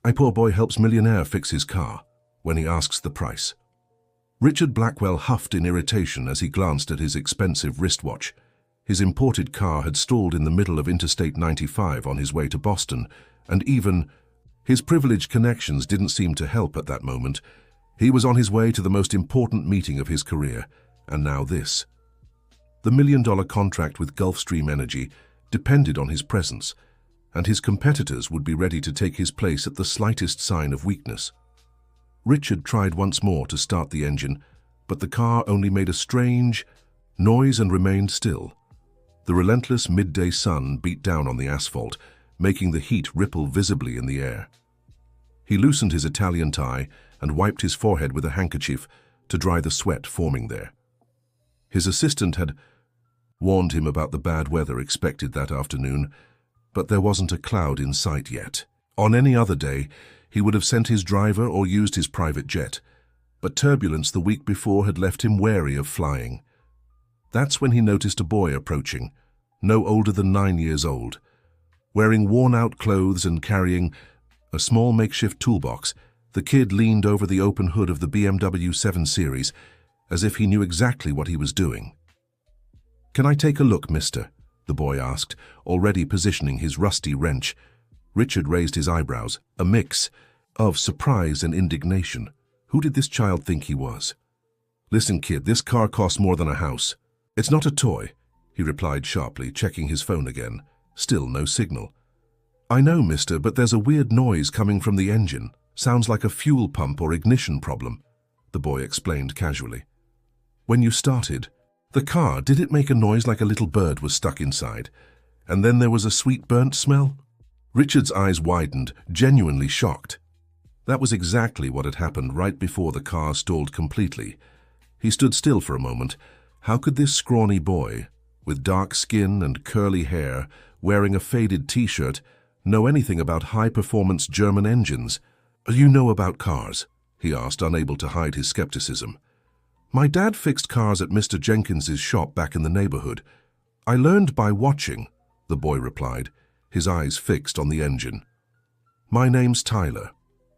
"My poor boy helps Millionaire fix his car," when he asks the price. Richard Blackwell huffed in irritation as he glanced at his expensive wristwatch. His imported car had stalled in the middle of Interstate 95 on his way to Boston, and even his privileged connections didn't seem to help at that moment. He was on his way to the most important meeting of his career, and now this. The $1 million contract with Gulfstream Energy depended on his presence, and his competitors would be ready to take his place at the slightest sign of weakness. Richard tried once more to start the engine, but the car only made a strange noise and remained still. The relentless midday sun beat down on the asphalt, making the heat ripple visibly in the air. He loosened his Italian tie and wiped his forehead with a handkerchief to dry the sweat forming there. His assistant had warned him about the bad weather expected that afternoon, but there wasn't a cloud in sight yet. On any other day, he would have sent his driver or used his private jet, but turbulence the week before had left him wary of flying. That's when he noticed a boy approaching, no older than 9 years old. Wearing worn-out clothes and carrying a small makeshift toolbox, the kid leaned over the open hood of the BMW 7 Series as if he knew exactly what he was doing. "Can I take a look, mister?" the boy asked, already positioning his rusty wrench. Richard raised his eyebrows, a mix of surprise and indignation. Who did this child think he was? "Listen, kid, this car costs more than a house. It's not a toy," he replied sharply, checking his phone again. Still no signal. "I know, mister, but there's a weird noise coming from the engine. Sounds like a fuel pump or ignition problem," the boy explained casually. "When you started the car, did it make a noise like a little bird was stuck inside? And then there was a sweet burnt smell?" Richard's eyes widened, genuinely shocked. That was exactly what had happened right before the car stalled completely. He stood still for a moment. How could this scrawny boy, with dark skin and curly hair, wearing a faded t-shirt, know anything about high-performance German engines? "You know about cars?" he asked, unable to hide his skepticism. "My dad fixed cars at Mr. Jenkins's shop back in the neighborhood. I learned by watching," the boy replied, his eyes fixed on the engine. "My name's Tyler.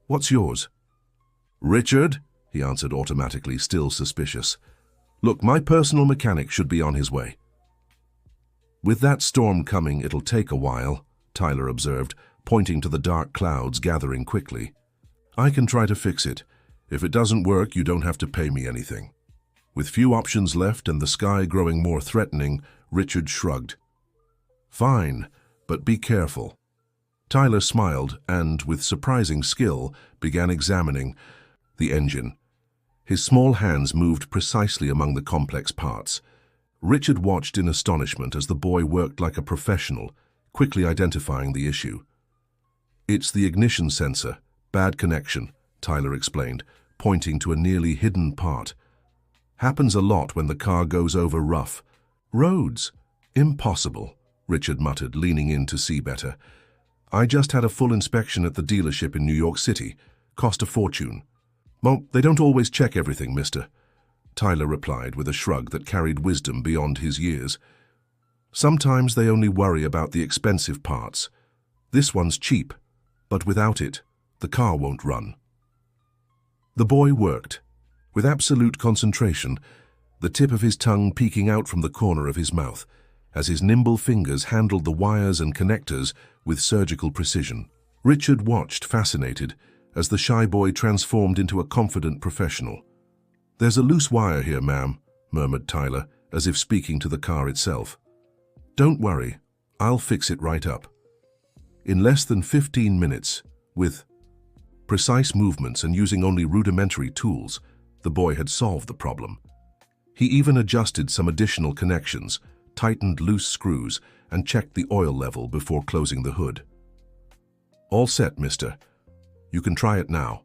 What's yours?" "Richard," he answered automatically, still suspicious. "Look, my personal mechanic should be on his way." "With that storm coming, it'll take a while," Tyler observed, pointing to the dark clouds gathering quickly. "I can try to fix it. If it doesn't work, you don't have to pay me anything." With few options left and the sky growing more threatening, Richard shrugged. "Fine, but be careful." Tyler smiled and, with surprising skill, began examining the engine. His small hands moved precisely among the complex parts. Richard watched in astonishment as the boy worked like a professional, quickly identifying the issue. "It's the ignition sensor. Bad connection," Tyler explained, pointing to a nearly hidden part. "Happens a lot when the car goes over rough roads." "Impossible," Richard muttered, leaning in to see better. "I just had a full inspection at the dealership in New York City. Cost a fortune." "Well, they don't always check everything, mister," Tyler replied with a shrug that carried wisdom beyond his years. "Sometimes they only worry about the expensive parts. This one's cheap, but without it, the car won't run." The boy worked, with absolute concentration, the tip of his tongue peeking out from the corner of his mouth, as his nimble fingers handled the wires and connectors with surgical precision. Richard watched, fascinated, as the shy boy transformed into a confident professional. "There's a loose wire here, ma'am," murmured Tyler, as if speaking to the car itself. "Don't worry, I'll fix it right up." In less than 15 minutes, with precise movements and using only rudimentary tools, the boy had solved the problem. He even adjusted some additional connections, tightened loose screws, and checked the oil level before closing the hood. "All set, mister. You can try it now."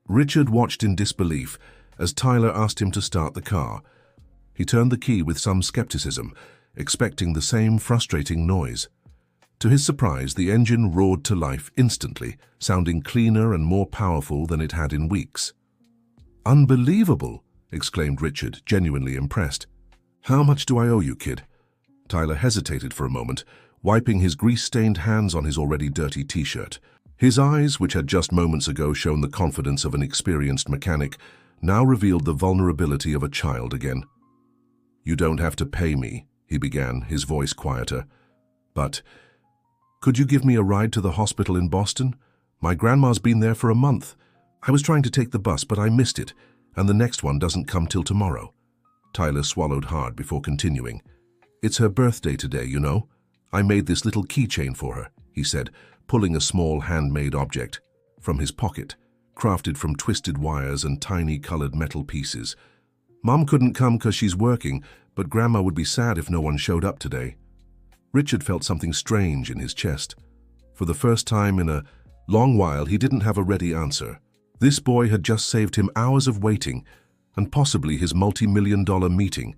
Richard watched in disbelief as Tyler asked him to start the car. He turned the key with some skepticism, expecting the same frustrating noise. To his surprise, the engine roared to life instantly, sounding cleaner and more powerful than it had in weeks. "Unbelievable!" exclaimed Richard, genuinely impressed. "How much do I owe you, kid?" Tyler hesitated for a moment, wiping his grease-stained hands on his already dirty t-shirt. His eyes, which had just moments ago shown the confidence of an experienced mechanic, now revealed the vulnerability of a child again. "You don't have to pay me," he began, his voice quieter. "But could you give me a ride to the hospital in Boston? My grandma's been there for a month. I was trying to take the bus, but I missed it, and the next one doesn't come till tomorrow." Tyler swallowed hard before continuing. "It's her birthday today, you know. I made this little keychain for her," he said, pulling a small handmade object from his pocket, crafted from twisted wires and tiny colored metal pieces. "Mom couldn't come because she's working, but Grandma would be sad if no one showed up today." Richard felt something strange in his chest. For the first time in a long while, he didn't have a ready answer. This boy had just saved him hours of waiting and possibly his multi-million-dollar meeting,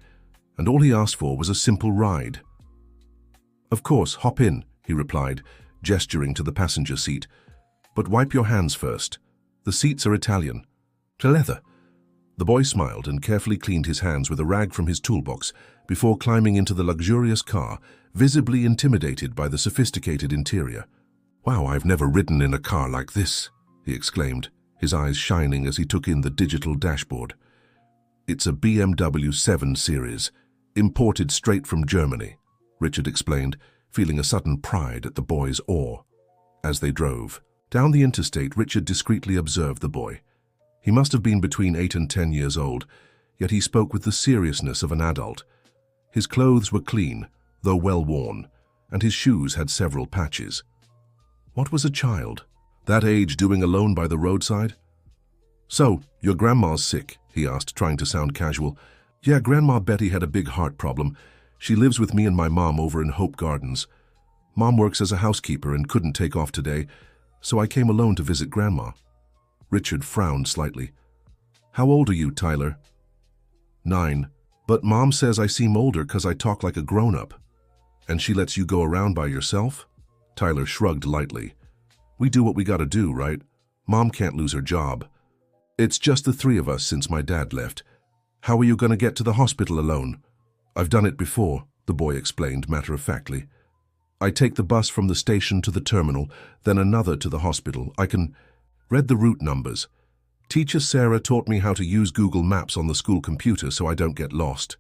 and all he asked for was a simple ride. "Of course, hop in," he replied, gesturing to the passenger seat. "But wipe your hands first. The seats are Italian. To leather." The boy smiled and carefully cleaned his hands with a rag from his toolbox before climbing into the luxurious car, visibly intimidated by the sophisticated interior. "Wow, I've never ridden in a car like this," he exclaimed, his eyes shining as he took in the digital dashboard. "It's a BMW 7 Series, imported straight from Germany," Richard explained, feeling a sudden pride at the boy's awe. As they drove down the interstate, Richard discreetly observed the boy. He must have been between 8 and 10 years old, yet he spoke with the seriousness of an adult. His clothes were clean, though well worn, and his shoes had several patches. What was a child that age doing alone by the roadside? "So, your grandma's sick?" he asked, trying to sound casual. "Yeah, Grandma Betty had a big heart problem. She lives with me and my mom over in Hope Gardens. Mom works as a housekeeper and couldn't take off today, so I came alone to visit Grandma." Richard frowned slightly. "How old are you, Tyler?" 9. "But Mom says I seem older because I talk like a grown-up." "And she lets you go around by yourself?" Tyler shrugged lightly. "We do what we gotta do, right? Mom can't lose her job." "It's just the three of us since my dad left. How are you gonna get to the hospital alone?" "I've done it before," the boy explained matter-of-factly. "I take the bus from the station to the terminal, then another to the hospital. I can read the route numbers. Teacher Sarah taught me how to use Google Maps on the school computer so I don't get lost."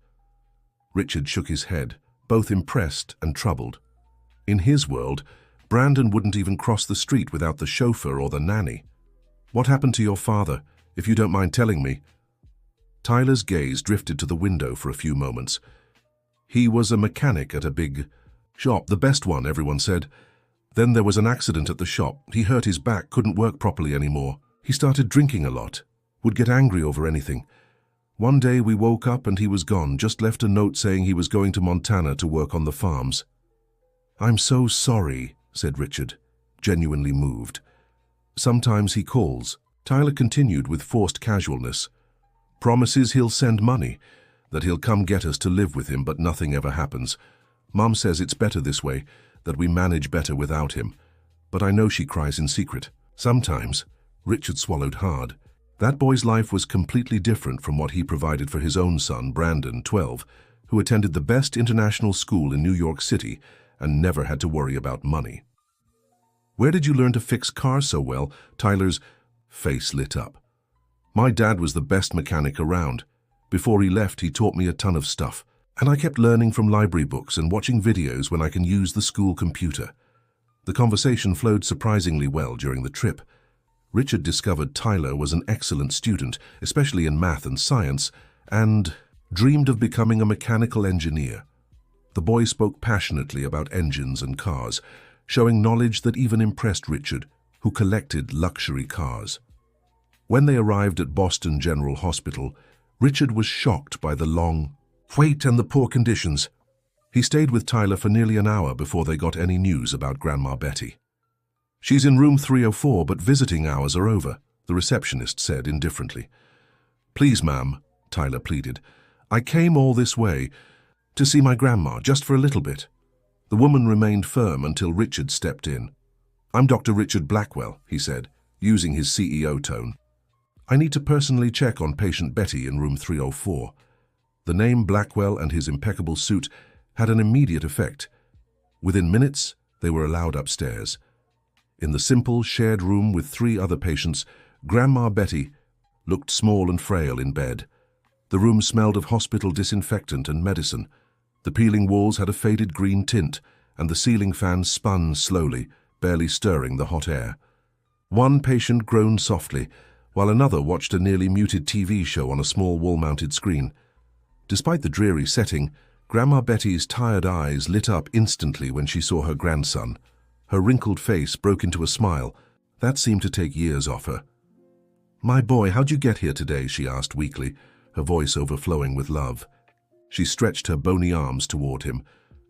Richard shook his head, both impressed and troubled. In his world, Brandon wouldn't even cross the street without the chauffeur or the nanny. "What happened to your father, if you don't mind telling me?" Tyler's gaze drifted to the window for a few moments. "He was a mechanic at a big shop, the best one, everyone said. Then there was an accident at the shop. He hurt his back, couldn't work properly anymore. He started drinking a lot, would get angry over anything. One day we woke up and he was gone, just left a note saying he was going to Montana to work on the farms." "I'm so sorry," said Richard, genuinely moved. "Sometimes he calls." Tyler continued with forced casualness. "Promises he'll send money, that he'll come get us to live with him, but nothing ever happens. Mom says it's better this way, that we manage better without him. But I know she cries in secret. Sometimes." Richard swallowed hard. That boy's life was completely different from what he provided for his own son, Brandon, 12, who attended the best international school in New York City and never had to worry about money. "Where did you learn to fix cars so well?" Tyler's face lit up. "My dad was the best mechanic around. Before he left, he taught me a ton of stuff, and I kept learning from library books and watching videos when I can use the school computer." The conversation flowed surprisingly well during the trip. Richard discovered Tyler was an excellent student, especially in math and science, and dreamed of becoming a mechanical engineer. The boy spoke passionately about engines and cars, showing knowledge that even impressed Richard, who collected luxury cars. When they arrived at Boston General Hospital, Richard was shocked by the long wait and the poor conditions. He stayed with Tyler for nearly an hour before they got any news about Grandma Betty. "She's in room 304, but visiting hours are over," the receptionist said indifferently. "Please, ma'am," Tyler pleaded. "I came all this way to see my grandma, just for a little bit." The woman remained firm until Richard stepped in. "I'm Dr. Richard Blackwell," he said, using his CEO tone. "I need to personally check on patient Betty in room 304. The name Blackwell and his impeccable suit had an immediate effect. Within minutes, they were allowed upstairs. In the simple, shared room with 3 other patients, Grandma Betty looked small and frail in bed. The room smelled of hospital disinfectant and medicine. The peeling walls had a faded green tint, and the ceiling fan spun slowly, barely stirring the hot air. One patient groaned softly, while another watched a nearly muted TV show on a small wall-mounted screen. Despite the dreary setting, Grandma Betty's tired eyes lit up instantly when she saw her grandson. Her wrinkled face broke into a smile that seemed to take years off her. "My boy, how'd you get here today?" she asked weakly, her voice overflowing with love. She stretched her bony arms toward him,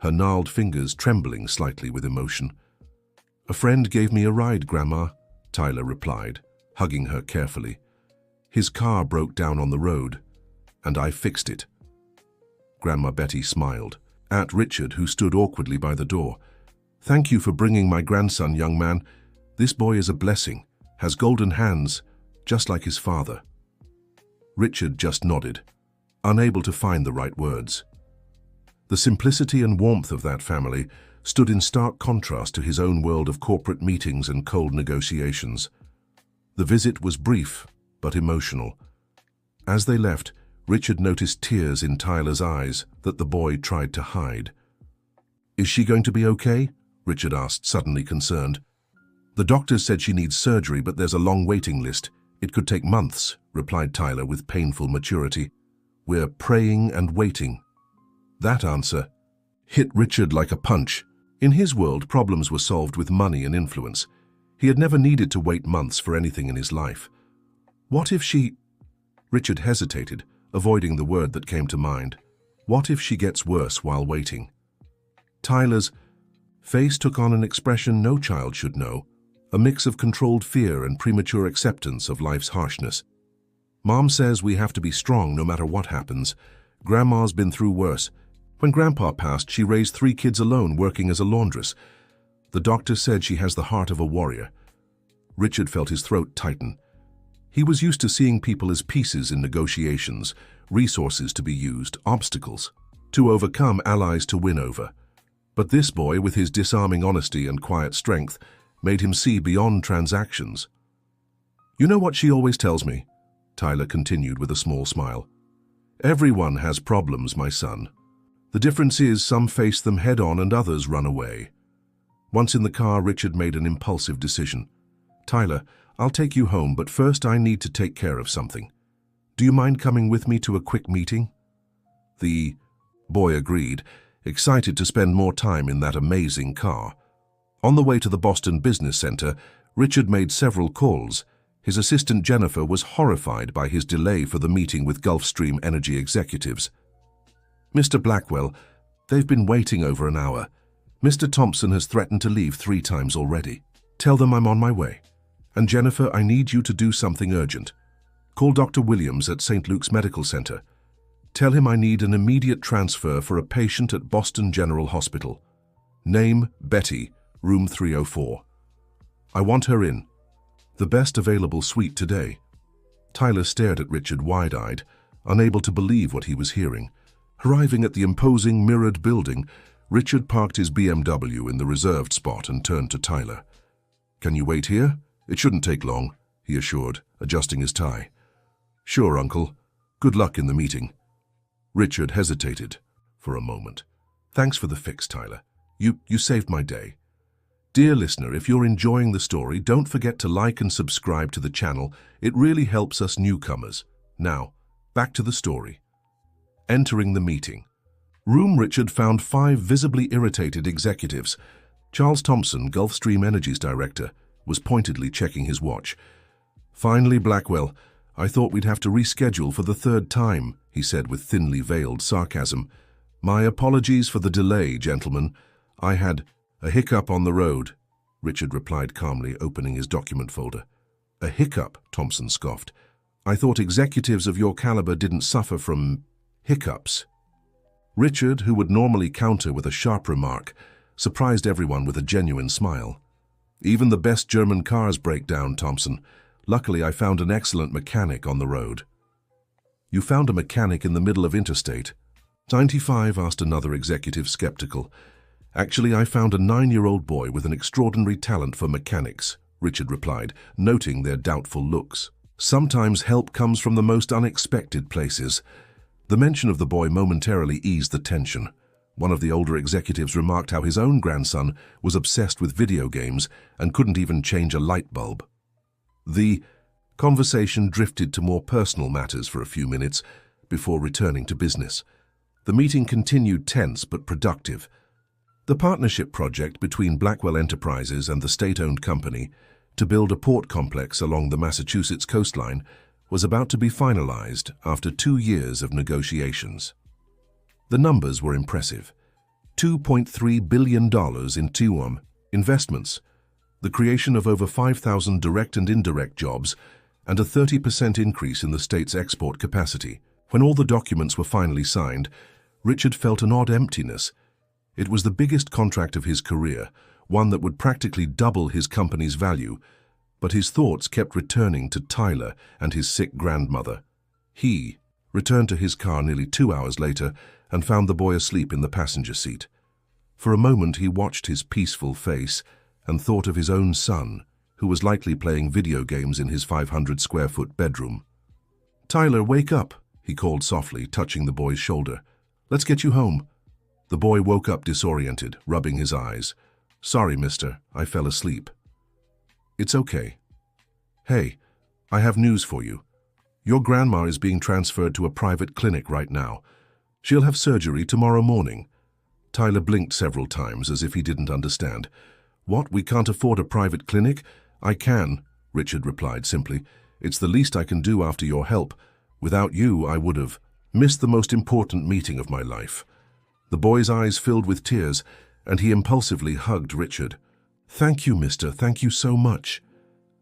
her gnarled fingers trembling slightly with emotion. "A friend gave me a ride, Grandma," Tyler replied, hugging her carefully. "His car broke down on the road, and I fixed it." Grandma Betty smiled at Richard, who stood awkwardly by the door. "Thank you for bringing my grandson, young man. This boy is a blessing, has golden hands, just like his father." Richard just nodded, unable to find the right words. The simplicity and warmth of that family stood in stark contrast to his own world of corporate meetings and cold negotiations. The visit was brief, but emotional. As they left, Richard noticed tears in Tyler's eyes that the boy tried to hide. "Is she going to be okay?" Richard asked, suddenly concerned. "The doctors said she needs surgery, but there's a long waiting list. It could take months," replied Tyler with painful maturity. "We're praying and waiting." That answer hit Richard like a punch. In his world, problems were solved with money and influence. He had never needed to wait months for anything in his life. What if she... Richard hesitated, avoiding the word that came to mind. What if she gets worse while waiting? Tyler's face took on an expression no child should know, a mix of controlled fear and premature acceptance of life's harshness. "Mom says we have to be strong no matter what happens. Grandma's been through worse. When Grandpa passed, she raised 3 kids alone, working as a laundress. The doctor said she has the heart of a warrior." Richard felt his throat tighten. He was used to seeing people as pieces in negotiations, resources to be used, obstacles to overcome, allies to win over. But this boy, with his disarming honesty and quiet strength, made him see beyond transactions. "You know what she always tells me?" Tyler continued with a small smile. "Everyone has problems, my son. The difference is some face them head-on and others run away." Once in the car, Richard made an impulsive decision. "Tyler, I'll take you home, but first I need to take care of something. Do you mind coming with me to a quick meeting?" The boy agreed, excited to spend more time in that amazing car. On the way to the Boston Business Center, Richard made several calls. His assistant Jennifer was horrified by his delay for the meeting with Gulfstream Energy executives. "Mr. Blackwell, they've been waiting over an hour. Mr. Thompson has threatened to leave 3 times already. Tell them I'm on my way. And Jennifer, I need you to do something urgent. Call Dr. Williams at St. Luke's Medical Center. Tell him I need an immediate transfer for a patient at Boston General Hospital. Name, Betty, room 304. I want her in. The best available suite today." Tyler stared at Richard wide-eyed, unable to believe what he was hearing. Arriving at the imposing mirrored building, Richard parked his BMW in the reserved spot and turned to Tyler. "Can you wait here? It shouldn't take long," he assured, adjusting his tie. "Sure, Uncle. Good luck in the meeting." Richard hesitated for a moment. "Thanks for the fix, Tyler. You saved my day." Dear listener, if you're enjoying the story, don't forget to like and subscribe to the channel. It really helps us newcomers. Now, back to the story. Entering the meeting. Room Richard found 5 visibly irritated executives. Charles Thompson, Gulfstream Energy's director, was pointedly checking his watch. "Finally, Blackwell, I thought we'd have to reschedule for the 3rd time," he said with thinly veiled sarcasm. "My apologies for the delay, gentlemen. I had a hiccup on the road," Richard replied calmly, opening his document folder. "A hiccup?" Thompson scoffed. "I thought executives of your caliber didn't suffer from hiccups." Richard, who would normally counter with a sharp remark, surprised everyone with a genuine smile. "Even the best German cars break down, Thompson. Luckily, I found an excellent mechanic on the road." "You found a mechanic in the middle of Interstate 95?" asked another executive, skeptical. Actually, I found a 9-year-old boy with an extraordinary talent for mechanics, Richard replied, noting their doubtful looks. Sometimes help comes from the most unexpected places. The mention of the boy momentarily eased the tension. One of the older executives remarked how his own grandson was obsessed with video games and couldn't even change a light bulb. The conversation drifted to more personal matters for a few minutes before returning to business. The meeting continued tense but productive. The partnership project between Blackwell Enterprises and the state-owned company to build a port complex along the Massachusetts coastline was about to be finalized after 2 years of negotiations. The numbers were impressive. $2.3 billion in TWOM investments, the creation of over 5,000 direct and indirect jobs, and a 30% increase in the state's export capacity. When all the documents were finally signed, Richard felt an odd emptiness. It was the biggest contract of his career, one that would practically double his company's value, but his thoughts kept returning to Tyler and his sick grandmother. He returned to his car nearly 2 hours later and found the boy asleep in the passenger seat. For a moment he watched his peaceful face and thought of his own son, who was likely playing video games in his 500-square-foot bedroom. "Tyler, wake up," he called softly, touching the boy's shoulder. "Let's get you home." The boy woke up disoriented, rubbing his eyes. "Sorry, mister, I fell asleep." "It's okay." "Hey, I have news for you. Your grandma is being transferred to a private clinic right now. She'll have surgery tomorrow morning." Tyler blinked several times as if he didn't understand. "What, we can't afford a private clinic?" "I can," Richard replied simply. "It's the least I can do after your help. Without you, I would have missed the most important meeting of my life." The boy's eyes filled with tears, and he impulsively hugged Richard. "Thank you, mister. Thank you so much."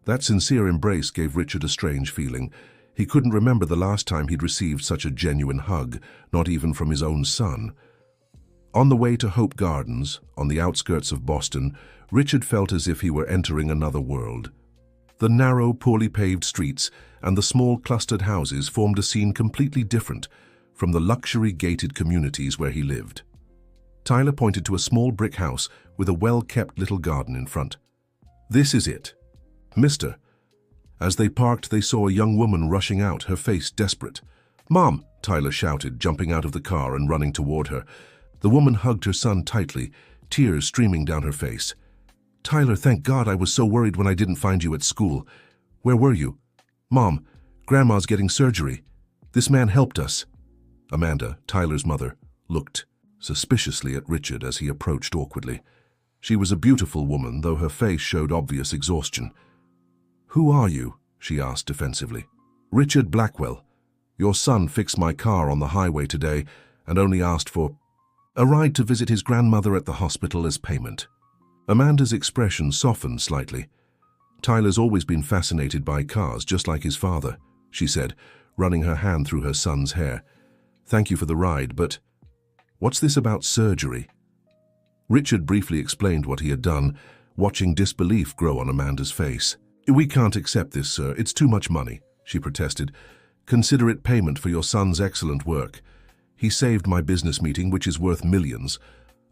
That sincere embrace gave Richard a strange feeling. He couldn't remember the last time he'd received such a genuine hug, not even from his own son. On the way to Hope Gardens, on the outskirts of Boston, Richard felt as if he were entering another world. The narrow, poorly paved streets and the small clustered houses formed a scene completely different from the luxury gated communities where he lived. Tyler pointed to a small brick house with a well-kept little garden in front. "This is it, mister." As they parked, they saw a young woman rushing out, her face desperate. "Mom!" Tyler shouted, jumping out of the car and running toward her. The woman hugged her son tightly, tears streaming down her face. "Tyler, thank God, I was so worried when I didn't find you at school. Where were you?" "Mom, Grandma's getting surgery. This man helped us." Amanda, Tyler's mother, looked suspiciously at Richard as he approached awkwardly. She was a beautiful woman, though her face showed obvious exhaustion. "Who are you?" she asked defensively. "Richard Blackwell. Your son fixed my car on the highway today and only asked for a ride to visit his grandmother at the hospital as payment." Amanda's expression softened slightly. "Tyler's always been fascinated by cars, just like his father," she said, running her hand through her son's hair. "Thank you for the ride, but what's this about surgery?" Richard briefly explained what he had done, watching disbelief grow on Amanda's face. "We can't accept this, sir. It's too much money," she protested. "Consider it payment for your son's excellent work. He saved my business meeting, which is worth millions.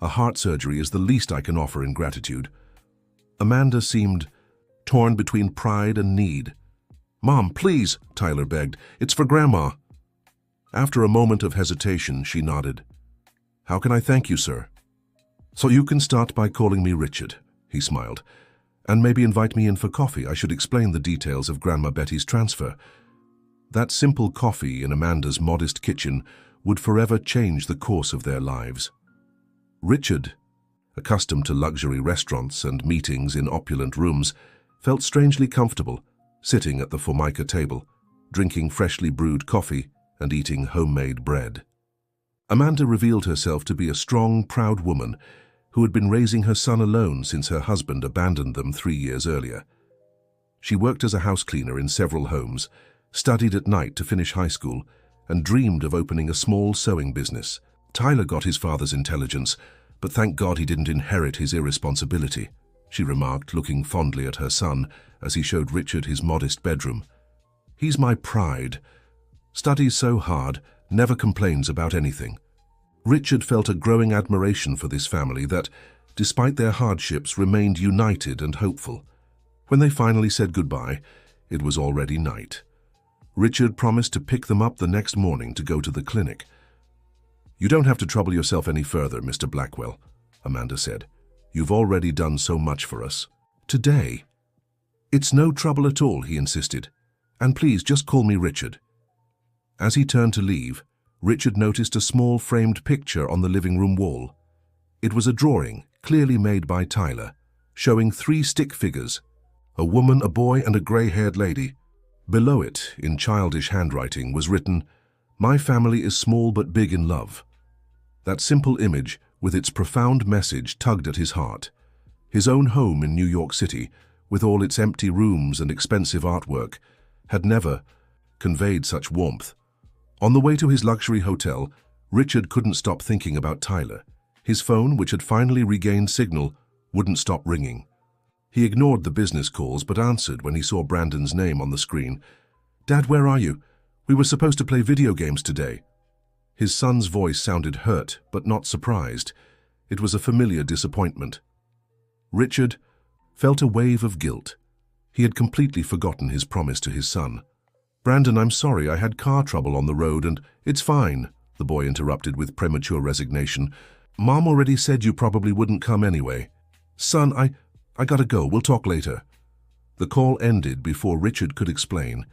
A heart surgery is the least I can offer in gratitude." Amanda seemed torn between pride and need. "Mom, please," Tyler begged. "It's for Grandma." After a moment of hesitation, she nodded. "How can I thank you, sir?" "So you can start by calling me Richard," he smiled. "And maybe invite me in for coffee. I should explain the details of Grandma Betty's transfer." That simple coffee in Amanda's modest kitchen would forever change the course of their lives. Richard, accustomed to luxury restaurants and meetings in opulent rooms, felt strangely comfortable, sitting at the Formica table, drinking freshly brewed coffee and eating homemade bread. Amanda revealed herself to be a strong, proud woman who had been raising her son alone since her husband abandoned them 3 years earlier. She worked as a house cleaner in several homes, studied at night to finish high school, and dreamed of opening a small sewing business. Tyler got his father's intelligence, but thank God he didn't inherit his irresponsibility, she remarked, looking fondly at her son as he showed Richard his modest bedroom. "He's my pride. Studies so hard, never complains about anything." Richard felt a growing admiration for this family that, despite their hardships, remained united and hopeful. When they finally said goodbye, it was already night. Richard promised to pick them up the next morning to go to the clinic. "You don't have to trouble yourself any further, Mr. Blackwell," Amanda said. "You've already done so much for us. Today." "It's no trouble at all," he insisted. "And please just call me Richard." As he turned to leave, Richard noticed a small framed picture on the living room wall. It was a drawing, clearly made by Tyler, showing 3 stick figures, a woman, a boy, and a grey-haired lady. Below it, in childish handwriting, was written, "My family is small but big in love." That simple image, with its profound message, tugged at his heart. His own home in New York City, with all its empty rooms and expensive artwork, had never conveyed such warmth. On the way to his luxury hotel, Richard couldn't stop thinking about Tyler. His phone, which had finally regained signal, wouldn't stop ringing. He ignored the business calls but answered when he saw Brandon's name on the screen. "Dad, where are you? We were supposed to play video games today." His son's voice sounded hurt but not surprised. It was a familiar disappointment. Richard felt a wave of guilt. He had completely forgotten his promise to his son. "Brandon, I'm sorry, I had car trouble on the road and—" "It's fine," the boy interrupted with premature resignation. "Mom already said you probably wouldn't come anyway. Son, I gotta go. We'll talk later." The call ended before Richard could explain.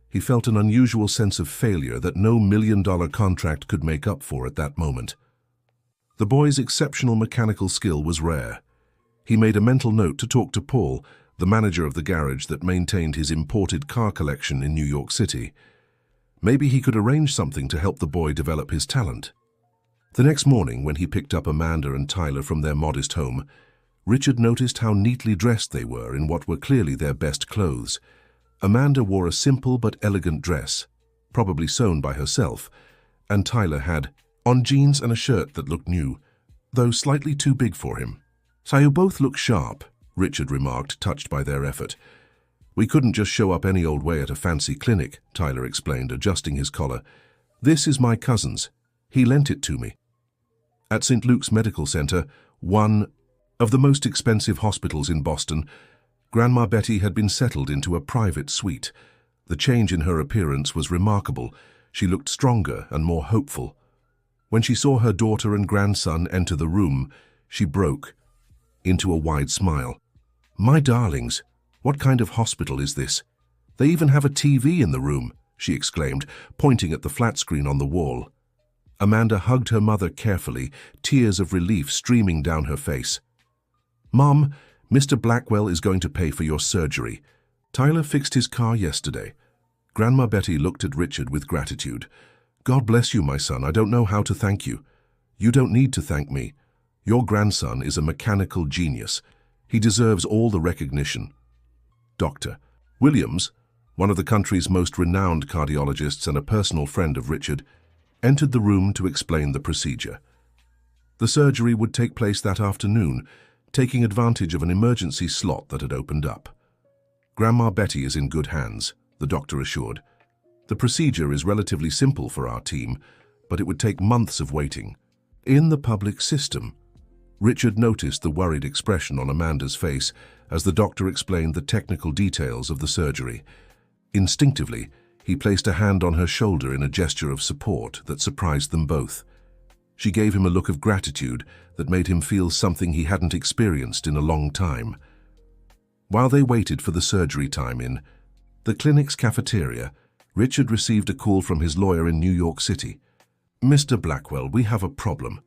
He felt an unusual sense of failure that no million-dollar contract could make up for at that moment. The boy's exceptional mechanical skill was rare. He made a mental note to talk to Paul, the manager of the garage that maintained his imported car collection in New York City. Maybe he could arrange something to help the boy develop his talent. The next morning, when he picked up Amanda and Tyler from their modest home, Richard noticed how neatly dressed they were in what were clearly their best clothes. Amanda wore a simple but elegant dress, probably sewn by herself, and Tyler had on jeans and a shirt that looked new, though slightly too big for him. "So you both look sharp," Richard remarked, touched by their effort. "We couldn't just show up any old way at a fancy clinic," Tyler explained, adjusting his collar. "This is my cousin's. He lent it to me." At St. Luke's Medical Center, one of the most expensive hospitals in Boston, Grandma Betty had been settled into a private suite. The change in her appearance was remarkable. She looked stronger and more hopeful. When she saw her daughter and grandson enter the room, she broke into a wide smile. "My darlings, what kind of hospital is this? They even have a TV in the room," she exclaimed, pointing at the flat screen on the wall. Amanda hugged her mother carefully, tears of relief streaming down her face. "Mom, Mr. Blackwell is going to pay for your surgery. Tyler fixed his car yesterday." Grandma Betty looked at Richard with gratitude. "God bless you, my son. I don't know how to thank you." "You don't need to thank me. Your grandson is a mechanical genius. He deserves all the recognition." Dr. Williams, one of the country's most renowned cardiologists and a personal friend of Richard, entered the room to explain the procedure. The surgery would take place that afternoon, taking advantage of an emergency slot that had opened up. "Grandma Betty is in good hands," the doctor assured. "The procedure is relatively simple for our team, but it would take months of waiting." In the public system, Richard noticed the worried expression on Amanda's face as the doctor explained the technical details of the surgery. Instinctively, he placed a hand on her shoulder in a gesture of support that surprised them both. She gave him a look of gratitude that made him feel something he hadn't experienced in a long time. While they waited for the surgery time in the clinic's cafeteria, Richard received a call from his lawyer in New York City. "Mr. Blackwell, we have a problem.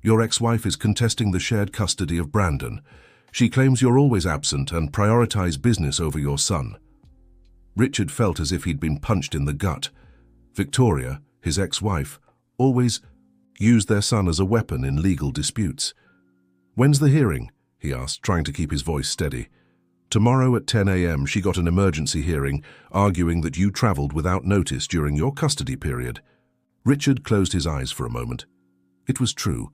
Your ex-wife is contesting the shared custody of Brandon. She claims you're always absent and prioritize business over your son." Richard felt as if he'd been punched in the gut. Victoria, his ex-wife, always used their son as a weapon in legal disputes. "When's the hearing?" he asked, trying to keep his voice steady. "Tomorrow at 10 a.m. she got an emergency hearing, arguing that you traveled without notice during your custody period." Richard closed his eyes for a moment. It was true.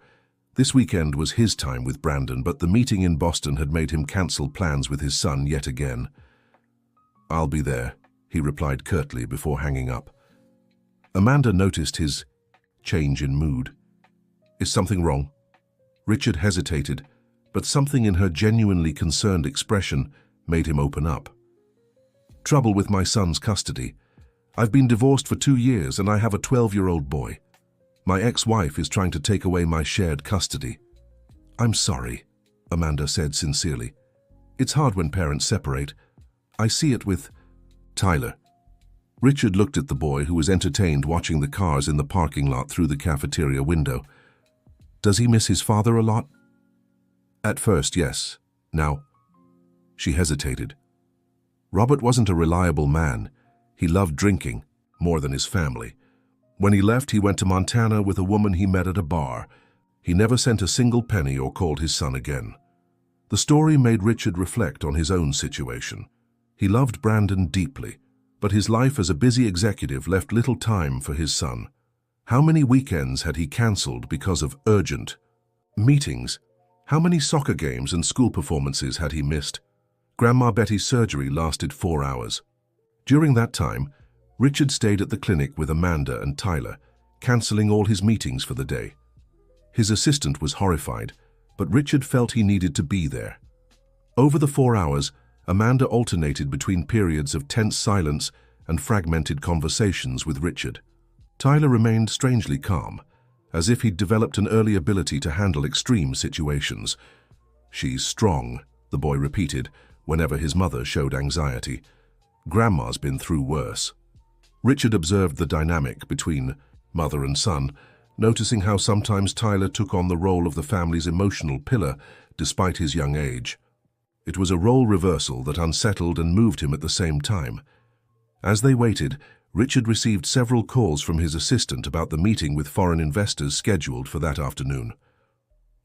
This weekend was his time with Brandon, but the meeting in Boston had made him cancel plans with his son yet again. "I'll be there," he replied curtly before hanging up. Amanda noticed his change in mood. "Is something wrong?" Richard hesitated, but something in her genuinely concerned expression made him open up. "Trouble with my son's custody. I've been divorced for 2 years and I have a 12-year-old boy. My ex-wife is trying to take away my shared custody." "I'm sorry," Amanda said sincerely. "It's hard when parents separate. I see it with Tyler." Richard looked at the boy, who was entertained watching the cars in the parking lot through the cafeteria window. "Does he miss his father a lot?" "At first, yes. Now—" She hesitated. Robert wasn't a reliable man. He loved drinking, more than his family. When he left, he went to Montana with a woman he met at a bar. He never sent a single penny or called his son again. The story made Richard reflect on his own situation. He loved Brandon deeply, but his life as a busy executive left little time for his son. How many weekends had he cancelled because of urgent meetings? How many soccer games and school performances had he missed? Grandma Betty's surgery lasted 4 hours. During that time, Richard stayed at the clinic with Amanda and Tyler, cancelling all his meetings for the day. His assistant was horrified, but Richard felt he needed to be there. Over the 4 hours, Amanda alternated between periods of tense silence and fragmented conversations with Richard. Tyler remained strangely calm, as if he'd developed an early ability to handle extreme situations. "She's strong," the boy repeated whenever his mother showed anxiety. "Grandma's been through worse." Richard observed the dynamic between mother and son, noticing how sometimes Tyler took on the role of the family's emotional pillar despite his young age. It was a role reversal that unsettled and moved him at the same time. As they waited, Richard received several calls from his assistant about the meeting with foreign investors scheduled for that afternoon.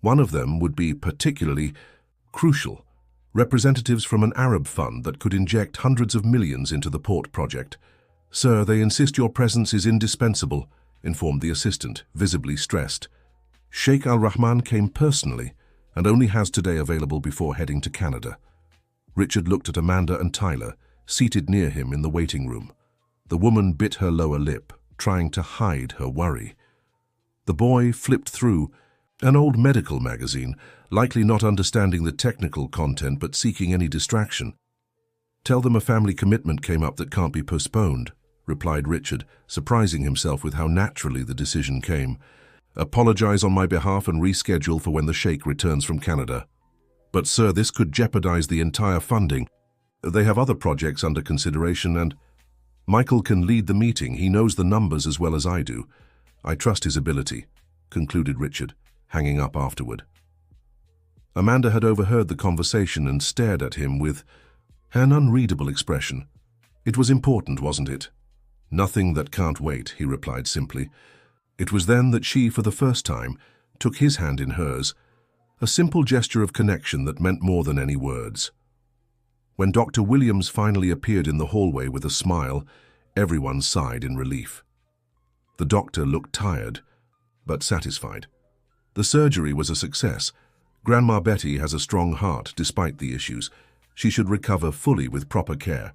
One of them would be particularly crucial: representatives from an Arab fund that could inject hundreds of millions into the port project. "Sir, they insist your presence is indispensable," informed the assistant, visibly stressed. "Sheikh Al-Rahman came personally and only has today available before heading to Canada." Richard looked at Amanda and Tyler, seated near him in the waiting room. The woman bit her lower lip, trying to hide her worry. The boy flipped through an old medical magazine, likely not understanding the technical content but seeking any distraction. "Tell them a family commitment came up that can't be postponed," replied Richard, surprising himself with how naturally the decision came. "Apologize on my behalf and reschedule for when the Sheikh returns from Canada." "But sir, this could jeopardize the entire funding. They have other projects under consideration and—" "Michael can lead the meeting. He knows the numbers as well as I do. I trust his ability," concluded Richard, hanging up afterward. Amanda had overheard the conversation and stared at him with an unreadable expression. "It was important, wasn't it?" "Nothing that can't wait," he replied simply. It was then that she, for the first time, took his hand in hers, a simple gesture of connection that meant more than any words. When Dr. Williams finally appeared in the hallway with a smile, everyone sighed in relief. The doctor looked tired, but satisfied. The surgery was a success. Grandma Betty has a strong heart despite the issues. She should recover fully with proper care.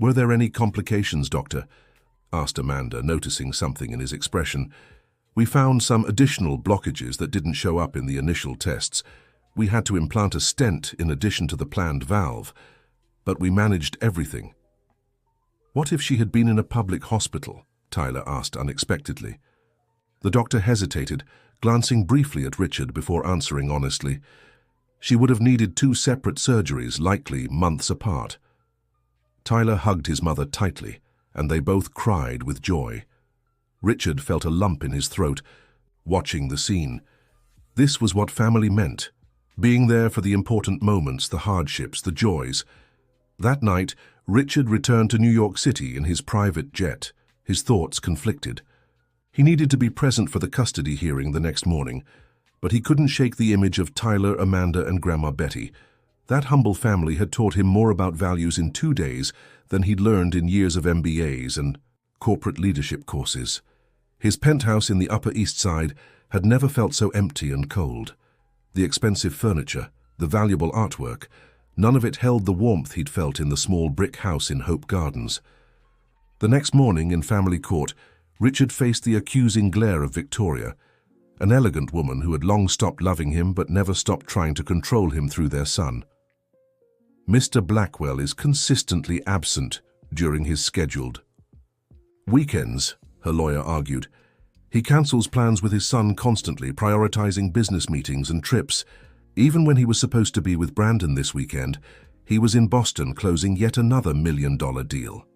"Were there any complications, doctor?" asked Amanda, noticing something in his expression. "We found some additional blockages that didn't show up in the initial tests. We had to implant a stent in addition to the planned valve, but we managed everything." "What if she had been in a public hospital?" Tyler asked unexpectedly. The doctor hesitated, glancing briefly at Richard before answering honestly. "She would have needed 2 separate surgeries, likely months apart." Tyler hugged his mother tightly, and they both cried with joy. Richard felt a lump in his throat, watching the scene. This was what family meant, being there for the important moments, the hardships, the joys. That night, Richard returned to New York City in his private jet, his thoughts conflicted. He needed to be present for the custody hearing the next morning, but he couldn't shake the image of Tyler, Amanda, and Grandma Betty. That humble family had taught him more about values in 2 days than he'd learned in years of MBAs and corporate leadership courses. His penthouse in the Upper East Side had never felt so empty and cold. The expensive furniture, the valuable artwork, none of it held the warmth he'd felt in the small brick house in Hope Gardens. The next morning in family court, Richard faced the accusing glare of Victoria. an elegant woman who had long stopped loving him but never stopped trying to control him through their son. Mr. Blackwell is consistently absent during his scheduled weekends, her lawyer argued. He cancels plans with his son constantly, prioritizing business meetings and trips. Even when he was supposed to be with Brandon this weekend, he was in Boston closing yet another million-dollar deal.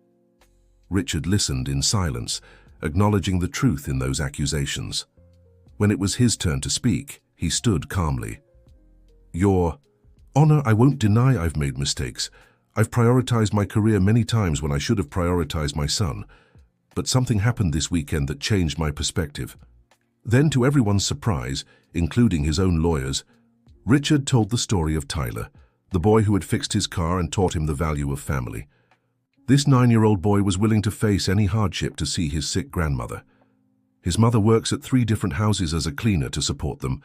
Richard listened in silence, acknowledging the truth in those accusations. When it was his turn to speak, he stood calmly. "Your Honor, I won't deny I've made mistakes. I've prioritized my career many times when I should have prioritized my son. But something happened this weekend that changed my perspective." Then, to everyone's surprise, including his own lawyers, Richard told the story of Tyler, the boy who had fixed his car and taught him the value of family. This 9-year-old boy was willing to face any hardship to see his sick grandmother. His mother works at 3 different houses as a cleaner to support them.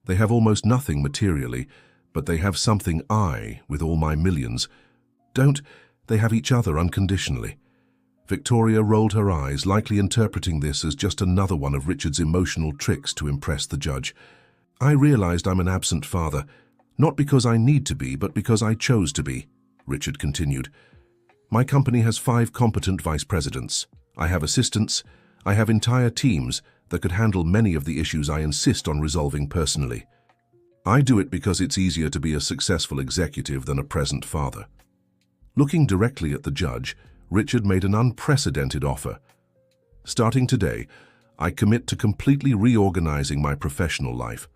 They have almost nothing materially, but they have something I, with all my millions, don't. They have each other unconditionally. Victoria rolled her eyes, likely interpreting this as just another one of Richard's emotional tricks to impress the judge. "I realized I'm an absent father, not because I need to be, but because I chose to be," Richard continued. "My company has 5 competent vice presidents. I have assistants. I have entire teams that could handle many of the issues I insist on resolving personally. I do it because it's easier to be a successful executive than a present father." Looking directly at the judge, Richard made an unprecedented offer. "Starting today, I commit to completely reorganizing my professional life.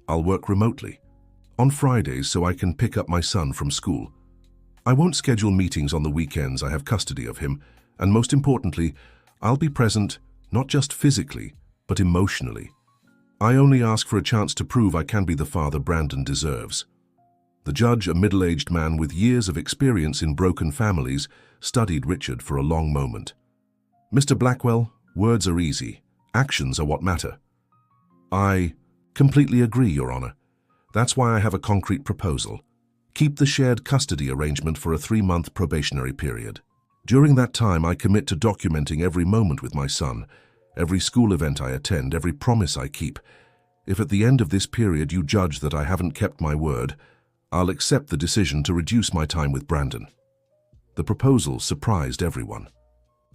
I'll work remotely, on Fridays so I can pick up my son from school. I won't schedule meetings on the weekends. I have custody of him, and most importantly, I'll be present not just physically, but emotionally. I only ask for a chance to prove I can be the father Brandon deserves." The judge, a middle-aged man with years of experience in broken families, studied Richard for a long moment. "Mr. Blackwell, words are easy. Actions are what matter." "I completely agree, Your Honor. That's why I have a concrete proposal. Keep the shared custody arrangement for a 3-month probationary period. During that time, I commit to documenting every moment with my son, every school event I attend, every promise I keep. If at the end of this period you judge that I haven't kept my word, I'll accept the decision to reduce my time with Brandon." The proposal surprised everyone.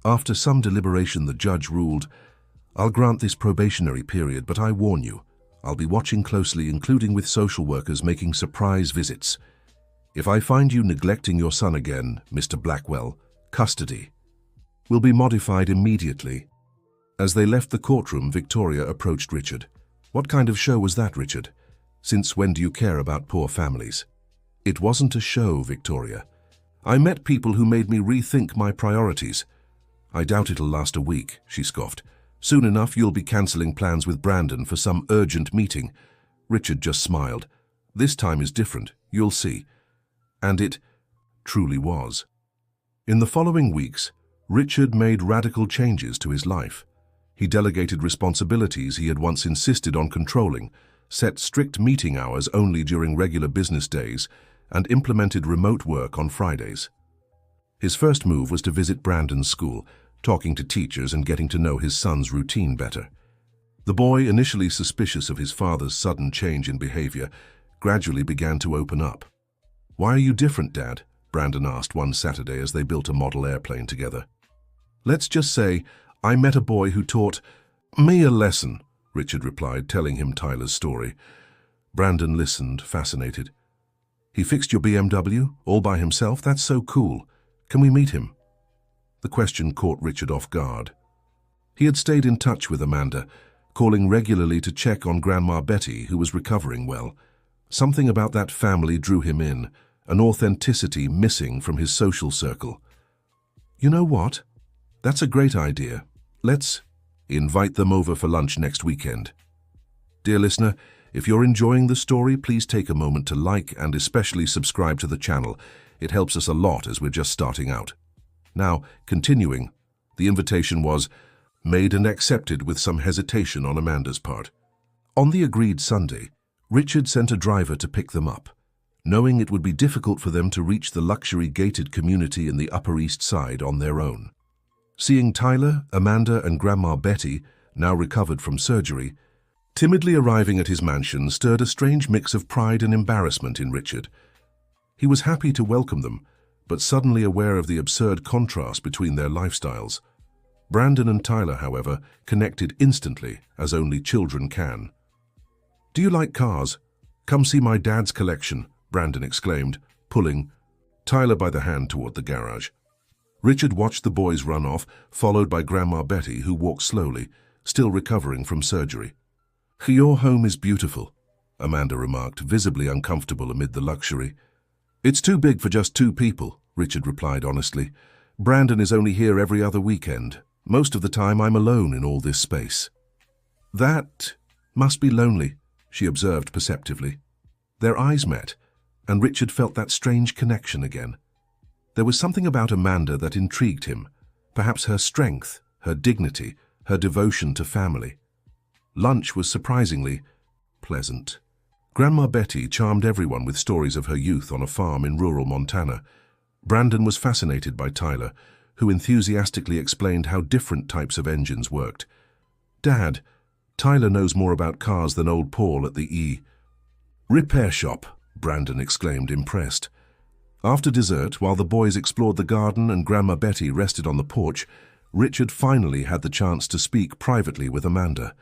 After some deliberation, the judge ruled, "I'll grant this probationary period, but I warn you, I'll be watching closely, including with social workers making surprise visits. If I find you neglecting your son again, Mr. Blackwell, custody will be modified immediately." As they left the courtroom, Victoria approached Richard. "What kind of show was that, Richard? Since when do you care about poor families?" "It wasn't a show, Victoria. I met people who made me rethink my priorities." "I doubt it'll last a week," she scoffed. "Soon enough you'll be cancelling plans with Brandon for some urgent meeting." Richard just smiled. "This time is different, you'll see." And it truly was. In the following weeks, Richard made radical changes to his life. He delegated responsibilities he had once insisted on controlling, set strict meeting hours only during regular business days, and implemented remote work on Fridays. His first move was to visit Brandon's school, talking to teachers and getting to know his son's routine better. The boy, initially suspicious of his father's sudden change in behavior, gradually began to open up. "Why are you different, Dad?" Brandon asked one Saturday as they built a model airplane together. "Let's just say I met a boy who taught me a lesson," Richard replied, telling him Tyler's story. Brandon listened, fascinated. "He fixed your BMW, all by himself? That's so cool. Can we meet him?" The question caught Richard off guard. He had stayed in touch with Amanda, calling regularly to check on Grandma Betty, who was recovering well. Something about that family drew him in, an authenticity missing from his social circle. "You know what? That's a great idea. Let's invite them over for lunch next weekend." Dear listener, if you're enjoying the story, please take a moment to like and especially subscribe to the channel. It helps us a lot as we're just starting out. Now, continuing, the invitation was made and accepted with some hesitation on Amanda's part. On the agreed Sunday, Richard sent a driver to pick them up, knowing it would be difficult for them to reach the luxury gated community in the Upper East Side on their own. Seeing Tyler, Amanda, and Grandma Betty, now recovered from surgery, Timidly arriving at his mansion stirred a strange mix of pride and embarrassment in Richard. He was happy to welcome them, but suddenly aware of the absurd contrast between their lifestyles. Brandon and Tyler, however, connected instantly, as only children can. "Do you like cars? Come see my dad's collection," Brandon exclaimed, pulling Tyler by the hand toward the garage. Richard watched the boys run off, followed by Grandma Betty, who walked slowly, still recovering from surgery. "Your home is beautiful," Amanda remarked, visibly uncomfortable amid the luxury. "It's too big for just 2 people," Richard replied honestly. "Brandon is only here every other weekend. Most of the time I'm alone in all this space." "That must be lonely," she observed perceptively. Their eyes met, and Richard felt that strange connection again. There was something about Amanda that intrigued him, perhaps her strength, her dignity, her devotion to family. Lunch was surprisingly pleasant. Grandma Betty charmed everyone with stories of her youth on a farm in rural Montana. Brandon was fascinated by Tyler, who enthusiastically explained how different types of engines worked. "Dad, Tyler knows more about cars than old Paul at the repair shop," Brandon exclaimed, impressed. After dessert, while the boys explored the garden and Grandma Betty rested on the porch, Richard finally had the chance to speak privately with Amanda.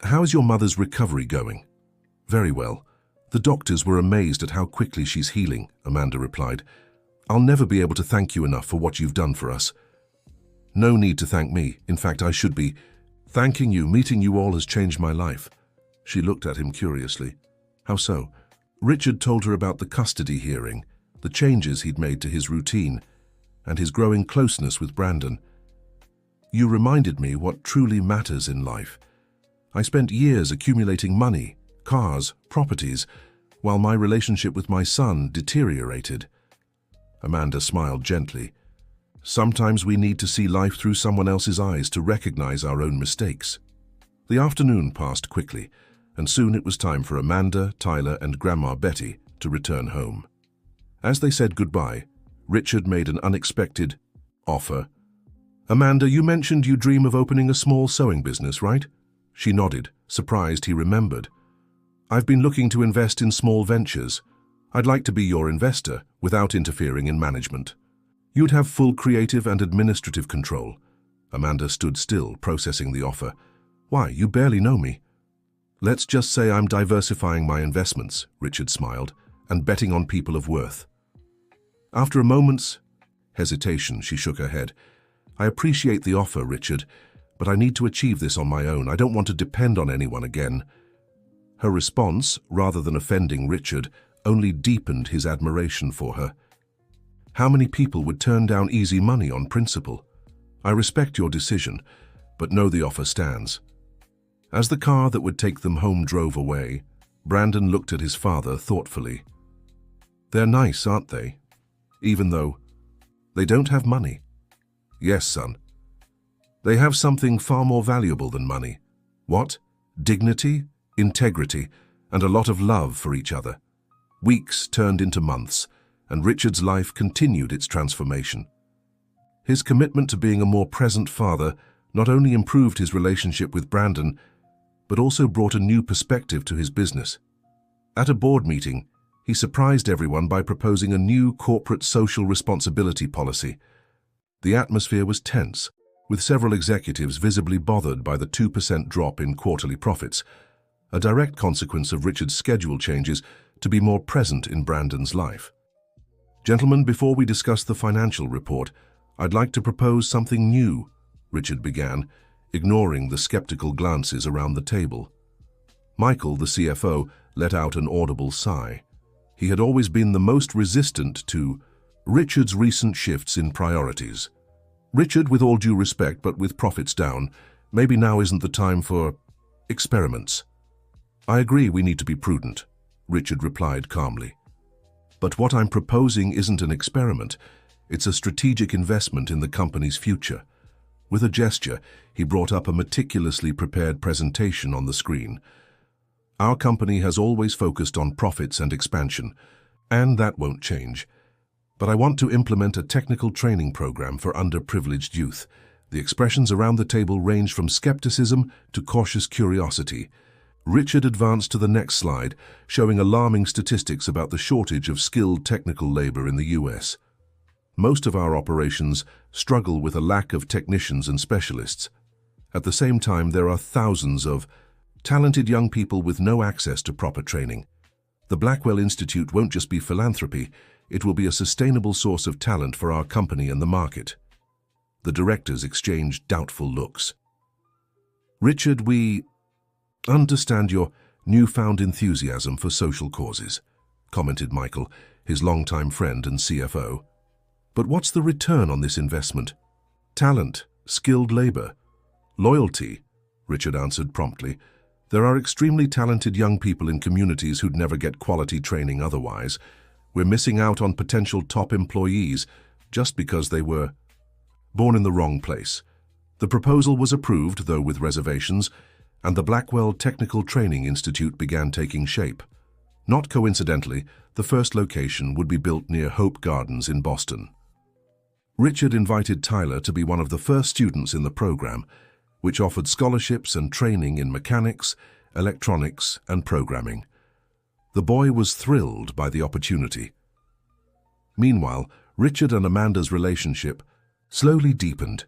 "How's your mother's recovery going?" "Very well. The doctors were amazed at how quickly she's healing," Amanda replied. "I'll never be able to thank you enough for what you've done for us." "No need to thank me. In fact, I should be thanking you. Meeting you all has changed my life." She looked at him curiously. "How so?" Richard told her about the custody hearing, the changes he'd made to his routine, and his growing closeness with Brandon. "You reminded me what truly matters in life. I spent years accumulating money, cars, properties, while my relationship with my son deteriorated." Amanda smiled gently. "Sometimes we need to see life through someone else's eyes to recognize our own mistakes." The afternoon passed quickly, and soon it was time for Amanda, Tyler, and Grandma Betty to return home. As they said goodbye, Richard made an unexpected offer. "Amanda, you mentioned you dream of opening a small sewing business, right?" She nodded, surprised he remembered. "I've been looking to invest in small ventures. I'd like to be your investor without interfering in management. You'd have full creative and administrative control." Amanda stood still, processing the offer. "Why, you barely know me." "Let's just say I'm diversifying my investments," Richard smiled, "and betting on people of worth." After a moment's hesitation, she shook her head. "I appreciate the offer, Richard, but I need to achieve this on my own. I don't want to depend on anyone again." Her response, rather than offending Richard, only deepened his admiration for her. How many people would turn down easy money on principle? "I respect your decision, but know the offer stands." As the car that would take them home drove away, Brandon looked at his father thoughtfully. "They're nice, aren't they? Even though they don't have money." "Yes, son. They have something far more valuable than money." "What?" "Dignity, integrity, and a lot of love for each other." Weeks turned into months, and Richard's life continued its transformation. His commitment to being a more present father not only improved his relationship with Brandon, but also brought a new perspective to his business. At a board meeting, he surprised everyone by proposing a new corporate social responsibility policy. The atmosphere was tense, with several executives visibly bothered by the 2% drop in quarterly profits, a direct consequence of Richard's schedule changes to be more present in Brandon's life. "Gentlemen, before we discuss the financial report, I'd like to propose something new," Richard began, ignoring the skeptical glances around the table. Michael, the CFO, let out an audible sigh. He had always been the most resistant to Richard's recent shifts in priorities. "Richard, with all due respect, but with profits down, maybe now isn't the time for experiments." "I agree we need to be prudent," Richard replied calmly. "But what I'm proposing isn't an experiment. It's a strategic investment in the company's future." With a gesture, he brought up a meticulously prepared presentation on the screen. "Our company has always focused on profits and expansion, and that won't change. But I want to implement a technical training program for underprivileged youth." The expressions around the table ranged from skepticism to cautious curiosity. Richard advanced to the next slide, showing alarming statistics about the shortage of skilled technical labor in the US. Most of our operations struggle with a lack of technicians and specialists. At the same time, there are thousands of talented young people with no access to proper training. The Blackwell Institute won't just be philanthropy, it will be a sustainable source of talent for our company and the market. The directors exchanged doubtful looks. Richard, we understand your newfound enthusiasm for social causes, commented Michael, his longtime friend and CFO. But what's the return on this investment? Talent, skilled labor, loyalty, Richard answered promptly. There are extremely talented young people in communities who'd never get quality training otherwise. We're missing out on potential top employees just because they were born in the wrong place. The proposal was approved, though with reservations, and the Blackwell Technical Training Institute began taking shape. Not coincidentally, the first location would be built near Hope Gardens in Boston. Richard invited Tyler to be one of the first students in the program, which offered scholarships and training in mechanics, electronics, and programming. The boy was thrilled by the opportunity. Meanwhile, Richard and Amanda's relationship slowly deepened.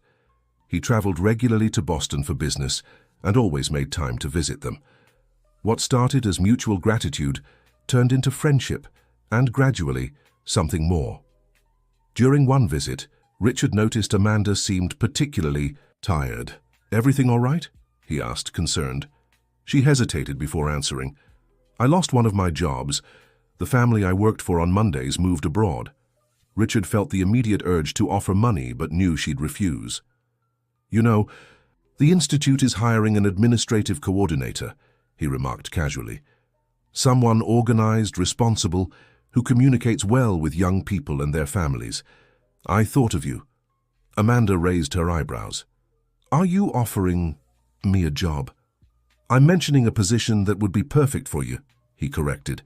He traveled regularly to Boston for business and always made time to visit them. What started as mutual gratitude turned into friendship and, gradually, something more. During one visit, Richard noticed Amanda seemed particularly tired. "Everything all right?" he asked, concerned. She hesitated before answering. "I lost one of my jobs. The family I worked for on Mondays moved abroad." Richard felt the immediate urge to offer money but knew she'd refuse. "You know, the Institute is hiring an administrative coordinator," he remarked casually. "Someone organized, responsible, who communicates well with young people and their families. I thought of you." Amanda raised her eyebrows. "Are you offering me a job?" "I'm mentioning a position that would be perfect for you," he corrected.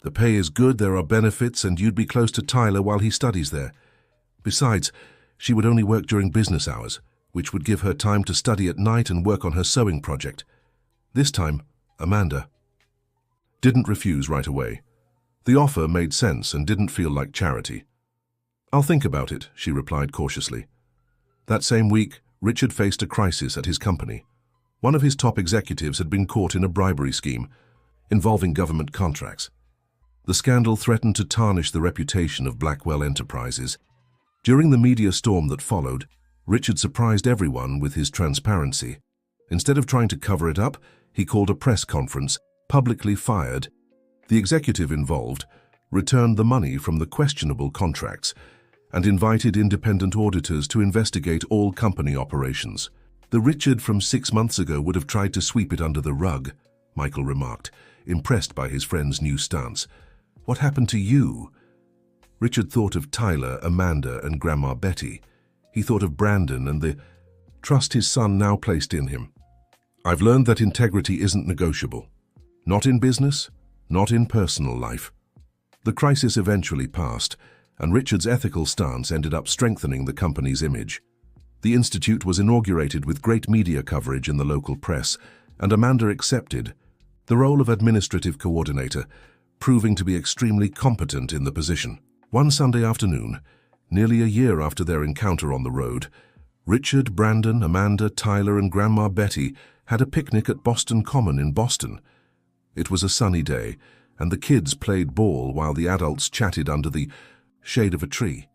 "The pay is good, there are benefits, and you'd be close to Tyler while he studies there. Besides, she would only work during business hours, which would give her time to study at night and work on her sewing project." This time, Amanda didn't refuse right away. The offer made sense and didn't feel like charity. "I'll think about it," she replied cautiously. That same week, Richard faced a crisis at his company. One of his top executives had been caught in a bribery scheme involving government contracts. The scandal threatened to tarnish the reputation of Blackwell Enterprises. During the media storm that followed, Richard surprised everyone with his transparency. Instead of trying to cover it up, he called a press conference, publicly fired. The executive involved returned the money from the questionable contracts and invited independent auditors to investigate all company operations. "The Richard from 6 months ago would have tried to sweep it under the rug," Michael remarked, impressed by his friend's new stance. "What happened to you?" Richard thought of Tyler, Amanda, and Grandma Betty. He thought of Brandon and the trust his son now placed in him. "I've learned that integrity isn't negotiable. Not in business, not in personal life." The crisis eventually passed, and Richard's ethical stance ended up strengthening the company's image. The institute was inaugurated with great media coverage in the local press, and Amanda accepted the role of administrative coordinator, proving to be extremely competent in the position. One Sunday afternoon, nearly a year after their encounter on the road, Richard, Brandon, Amanda, Tyler, and Grandma Betty had a picnic at Boston Common in Boston. It was a sunny day, and the kids played ball while the adults chatted under the shade of a tree.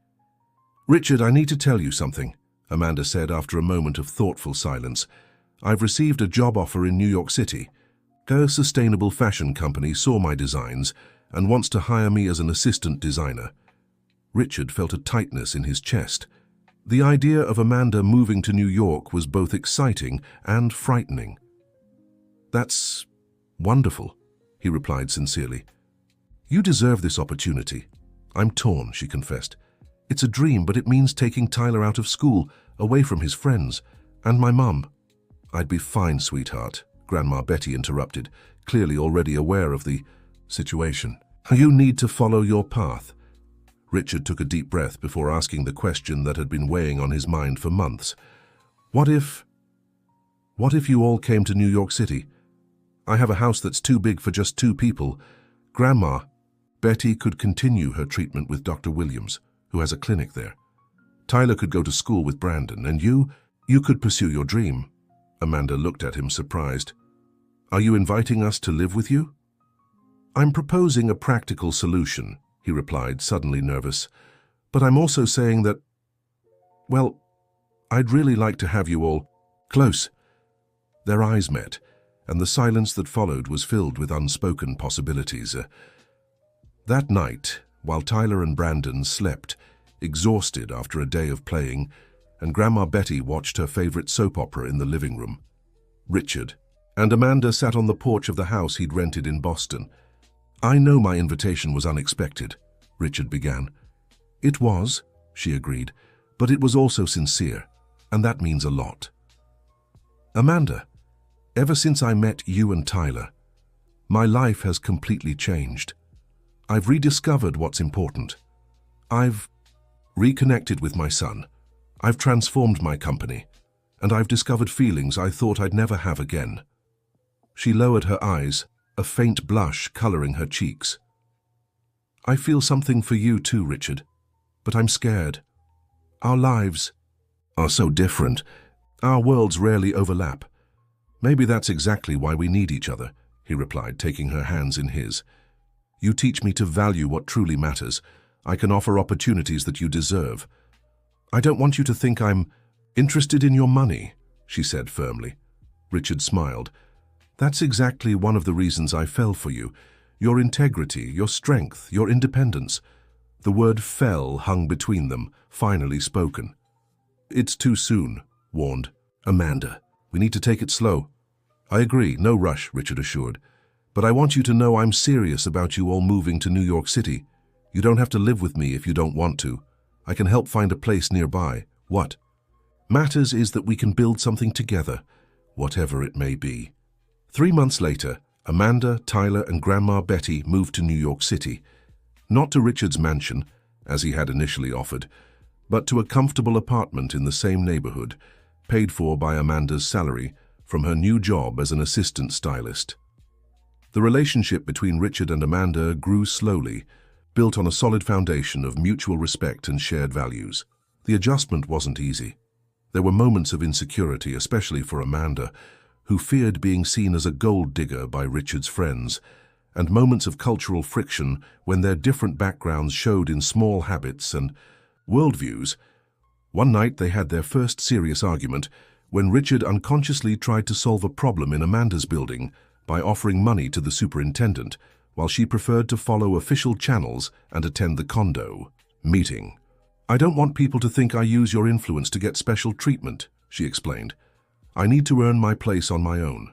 "Richard, I need to tell you something," Amanda said after a moment of thoughtful silence. "I've received a job offer in New York City. A sustainable fashion company saw my designs and wants to hire me as an assistant designer." Richard felt a tightness in his chest. The idea of Amanda moving to New York was both exciting and frightening. "That's wonderful," he replied sincerely. "You deserve this opportunity." "I'm torn," she confessed. "It's a dream, but it means taking Tyler out of school, away from his friends, and my mum." "I'd be fine, sweetheart," Grandma Betty interrupted, clearly already aware of the situation. "You need to follow your path." Richard took a deep breath before asking the question that had been weighing on his mind for months. What if you all came to New York City? I have a house that's too big for just 2 people. Grandma, Betty could continue her treatment with Dr. Williams, who has a clinic there. Tyler could go to school with Brandon, and you could pursue your dream. Amanda looked at him surprised. Are you inviting us to live with you? I'm proposing a practical solution, he replied, suddenly nervous. But I'm also saying that, well, I'd really like to have you all close. Their eyes met, and the silence that followed was filled with unspoken possibilities. That night, while Tyler and Brandon slept, exhausted after a day of playing, and Grandma Betty watched her favorite soap opera in the living room, Richard and Amanda sat on the porch of the house he'd rented in Boston. I know my invitation was unexpected, Richard began. It was, she agreed, but it was also sincere, and that means a lot. Amanda, ever since I met you and Tyler, my life has completely changed. I've rediscovered what's important. I've reconnected with my son. I've transformed my company, and I've discovered feelings I thought I'd never have again. She lowered her eyes, a faint blush coloring her cheeks. I feel something for you too, Richard, but I'm scared. Our lives are so different. Our worlds rarely overlap. Maybe that's exactly why we need each other, he replied, taking her hands in his. You teach me to value what truly matters. I can offer opportunities that you deserve. I don't want you to think I'm interested in your money, she said firmly. Richard smiled. That's exactly one of the reasons I fell for you. Your integrity, your strength, your independence. The word fell hung between them, finally spoken. It's too soon, warned Amanda. We need to take it slow. I agree, no rush, Richard assured. But I want you to know I'm serious about you all moving to New York City. You don't have to live with me if you don't want to. I can help find a place nearby. What matters is that we can build something together, whatever it may be. 3 months later, Amanda, Tyler, and Grandma Betty moved to New York City. Not to Richard's mansion, as he had initially offered, but to a comfortable apartment in the same neighborhood, paid for by Amanda's salary from her new job as an assistant stylist. The relationship between Richard and Amanda grew slowly, built on a solid foundation of mutual respect and shared values. The adjustment wasn't easy. There were moments of insecurity, especially for Amanda, who feared being seen as a gold digger by Richard's friends, and moments of cultural friction when their different backgrounds showed in small habits and worldviews. One night they had their first serious argument when Richard unconsciously tried to solve a problem in Amanda's building by offering money to the superintendent, while she preferred to follow official channels and attend the condo meeting. I don't want people to think I use your influence to get special treatment, she explained. I need to earn my place on my own.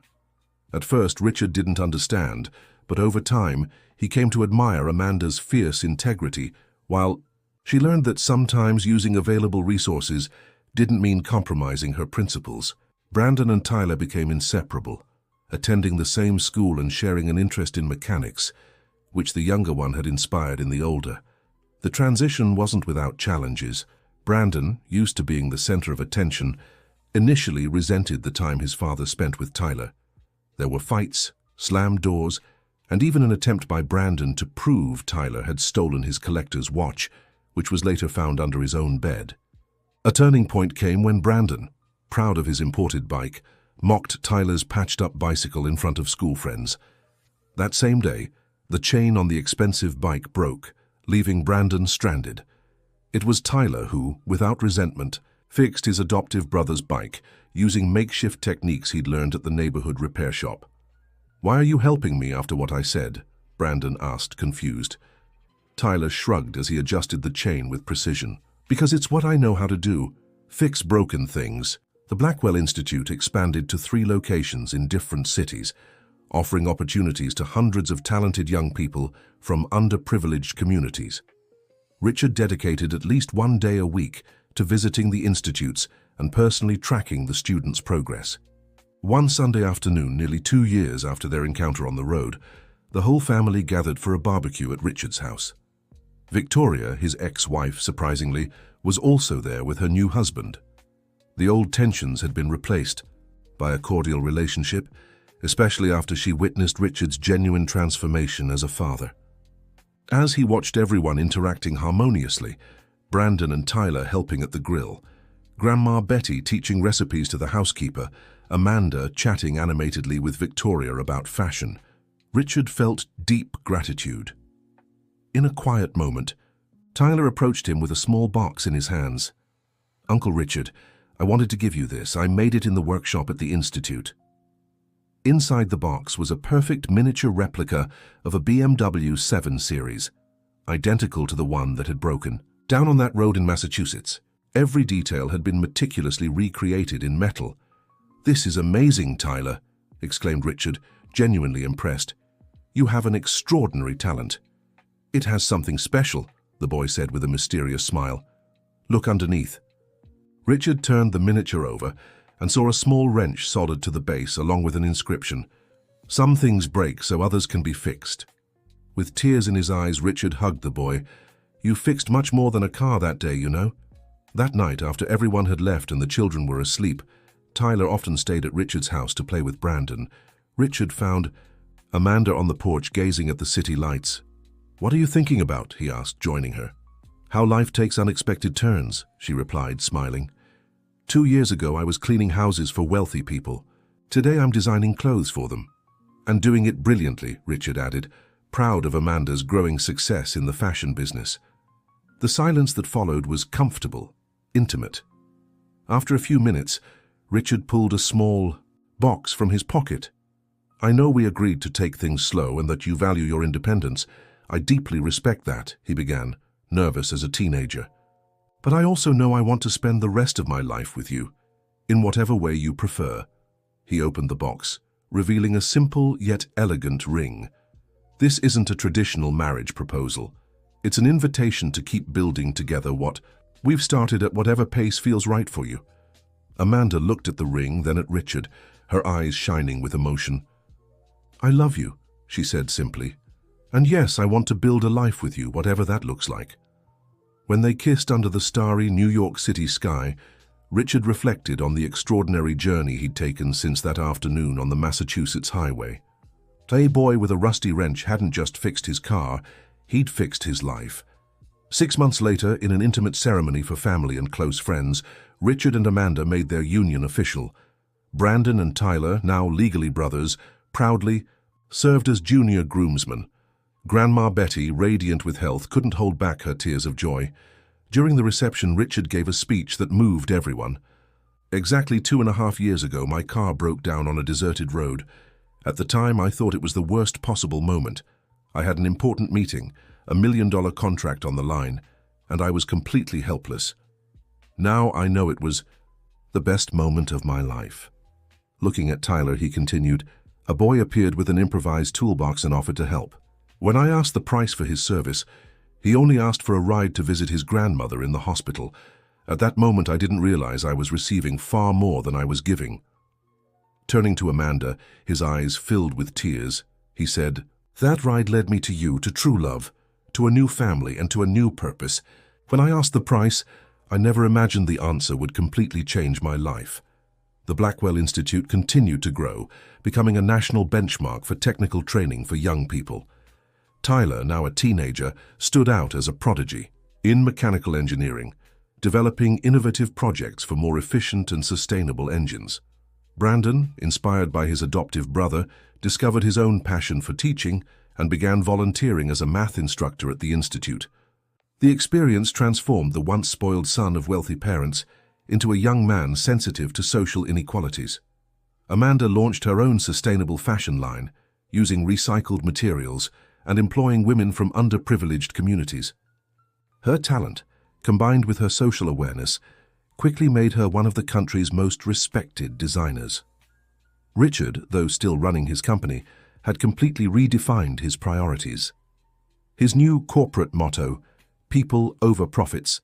At first, Richard didn't understand, but over time, he came to admire Amanda's fierce integrity, while she learned that sometimes using available resources didn't mean compromising her principles. Brandon and Tyler became inseparable, attending the same school and sharing an interest in mechanics, which the younger one had inspired in the older. The transition wasn't without challenges. Brandon, used to being the center of attention, initially resented the time his father spent with Tyler. There were fights, slammed doors, and even an attempt by Brandon to prove Tyler had stolen his collector's watch, which was later found under his own bed. A turning point came when Brandon, proud of his imported bike, mocked Tyler's patched-up bicycle in front of school friends. That same day, the chain on the expensive bike broke, leaving Brandon stranded. It was Tyler who, without resentment, fixed his adoptive brother's bike using makeshift techniques he'd learned at the neighborhood repair shop. Why are you helping me after what I said? Brandon asked, confused. Tyler shrugged as he adjusted the chain with precision. Because it's what I know how to do. Fix broken things. The Blackwell Institute expanded to 3 locations in different cities, offering opportunities to hundreds of talented young people from underprivileged communities. Richard dedicated at least 1 day a week to visiting the institutes and personally tracking the students' progress. One Sunday afternoon, nearly 2 years after their encounter on the road, the whole family gathered for a barbecue at Richard's house. Victoria, his ex-wife, surprisingly, was also there with her new husband. The old tensions had been replaced by a cordial relationship, especially after she witnessed Richard's genuine transformation as a father. As he watched everyone interacting harmoniously, Brandon and Tyler helping at the grill, Grandma Betty teaching recipes to the housekeeper, Amanda chatting animatedly with Victoria about fashion, Richard felt deep gratitude. In a quiet moment, Tyler approached him with a small box in his hands. "Uncle Richard, I wanted to give you this. I made it in the workshop at the Institute." Inside the box was a perfect miniature replica of a BMW 7 Series, identical to the one that had broken down on that road in Massachusetts. Every detail had been meticulously recreated in metal. "This is amazing, Tyler," exclaimed Richard, genuinely impressed. "You have an extraordinary talent." "It has something special," the boy said with a mysterious smile. "Look underneath." Richard turned the miniature over and saw a small wrench soldered to the base along with an inscription. "Some things break so others can be fixed." With tears in his eyes, Richard hugged the boy. "You fixed much more than a car that day, you know." That night, after everyone had left and the children were asleep, Tyler often stayed at Richard's house to play with Brandon. Richard found Amanda on the porch gazing at the city lights. "What are you thinking about?" he asked, joining her. "How life takes unexpected turns," she replied, smiling. 2 years ago, I was cleaning houses for wealthy people. Today, I'm designing clothes for them. And doing it brilliantly," Richard added, proud of Amanda's growing success in the fashion business. The silence that followed was comfortable, intimate. After a few minutes, Richard pulled a small box from his pocket. "I know we agreed to take things slow and that you value your independence. I deeply respect that," he began, nervous as a teenager. "But I also know I want to spend the rest of my life with you, in whatever way you prefer." He opened the box, revealing a simple yet elegant ring. "This isn't a traditional marriage proposal. It's an invitation to keep building together what we've started at whatever pace feels right for you." Amanda looked at the ring, then at Richard, her eyes shining with emotion. "I love you," she said simply. "And yes, I want to build a life with you, whatever that looks like." When they kissed under the starry New York City sky, Richard reflected on the extraordinary journey he'd taken since that afternoon on the Massachusetts highway. A boy with a rusty wrench hadn't just fixed his car, he'd fixed his life. 6 months later, in an intimate ceremony for family and close friends, Richard and Amanda made their union official. Brandon and Tyler, now legally brothers, proudly served as junior groomsmen. Grandma Betty, radiant with health, couldn't hold back her tears of joy. During the reception, Richard gave a speech that moved everyone. "Exactly 2.5 years ago, my car broke down on a deserted road. At the time, I thought it was the worst possible moment. I had an important meeting, a $1 million contract on the line, and I was completely helpless. Now I know it was the best moment of my life." Looking at Tyler, he continued, "A boy appeared with an improvised toolbox and offered to help. When I asked the price for his service, he only asked for a ride to visit his grandmother in the hospital. At that moment, I didn't realize I was receiving far more than I was giving." Turning to Amanda, his eyes filled with tears, he said, "That ride led me to you, to true love, to a new family, and to a new purpose. When I asked the price, I never imagined the answer would completely change my life." The Blackwell Institute continued to grow, becoming a national benchmark for technical training for young people. Tyler, now a teenager, stood out as a prodigy in mechanical engineering, developing innovative projects for more efficient and sustainable engines. Brandon, inspired by his adoptive brother, discovered his own passion for teaching and began volunteering as a math instructor at the Institute. The experience transformed the once spoiled son of wealthy parents into a young man sensitive to social inequalities. Amanda launched her own sustainable fashion line, using recycled materials and employing women from underprivileged communities. Her talent, combined with her social awareness, quickly made her one of the country's most respected designers. Richard, though still running his company, had completely redefined his priorities. His new corporate motto, "People over profits,"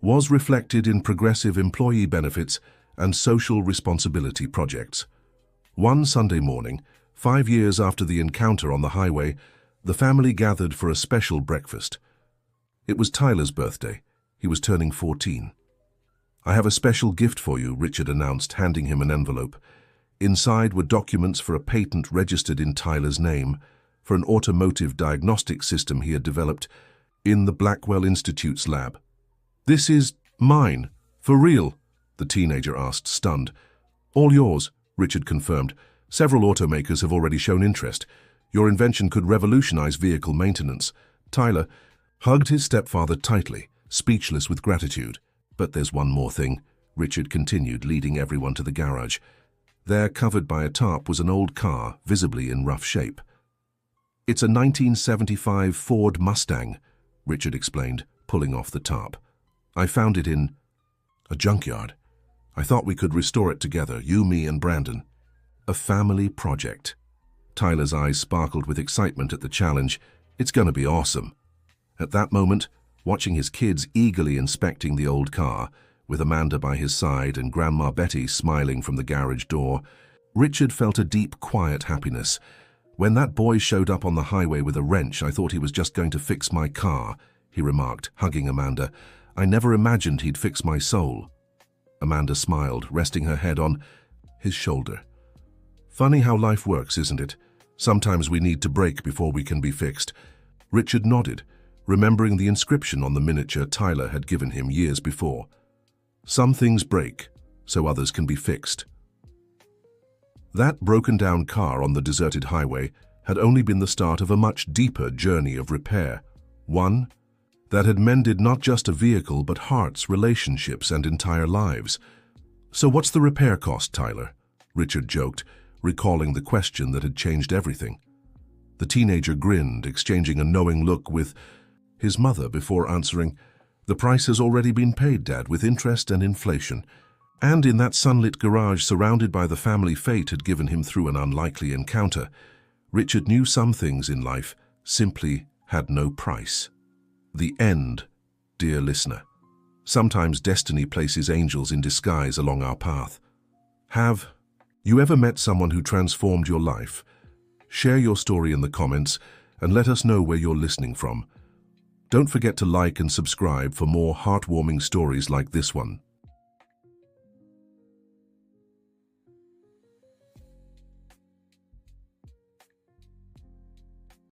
was reflected in progressive employee benefits and social responsibility projects. One Sunday morning, 5 years after the encounter on the highway, the family gathered for a special breakfast. It was Tyler's birthday. He was turning 14. "I have a special gift for you," Richard announced, handing him an envelope. Inside were documents for a patent registered in Tyler's name, for an automotive diagnostic system he had developed in the Blackwell Institute's lab. "This is mine, for real?" the teenager asked, stunned. "All yours," Richard confirmed. "Several automakers have already shown interest. Your invention could revolutionize vehicle maintenance." Tyler hugged his stepfather tightly, speechless with gratitude. "But there's one more thing," Richard continued, leading everyone to the garage. There, covered by a tarp, was an old car, visibly in rough shape. "It's a 1975 Ford Mustang," Richard explained, pulling off the tarp. "I found it in a junkyard. I thought we could restore it together, you, me, and Brandon. A family project." Tyler's eyes sparkled with excitement at the challenge. "It's gonna be awesome." At that moment, watching his kids eagerly inspecting the old car, with Amanda by his side and Grandma Betty smiling from the garage door, Richard felt a deep, quiet happiness. "When that boy showed up on the highway with a wrench, I thought he was just going to fix my car," he remarked, hugging Amanda. "I never imagined he'd fix my soul." Amanda smiled, resting her head on his shoulder. "Funny how life works, isn't it? Sometimes we need to break before we can be fixed." Richard nodded, remembering the inscription on the miniature Tyler had given him years before. "Some things break, so others can be fixed." That broken-down car on the deserted highway had only been the start of a much deeper journey of repair. One that had mended not just a vehicle, but hearts, relationships, and entire lives. "So what's the repair cost, Tyler?" Richard joked, recalling the question that had changed everything. The teenager grinned, exchanging a knowing look with his mother before answering, "The price has already been paid, Dad, with interest and inflation." And in that sunlit garage surrounded by the family fate had given him through an unlikely encounter, Richard knew some things in life simply had no price. The end, dear listener. Sometimes destiny places angels in disguise along our path. Have you ever met someone who transformed your life? Share your story in the comments and let us know where you're listening from. Don't forget to like and subscribe for more heartwarming stories like this one.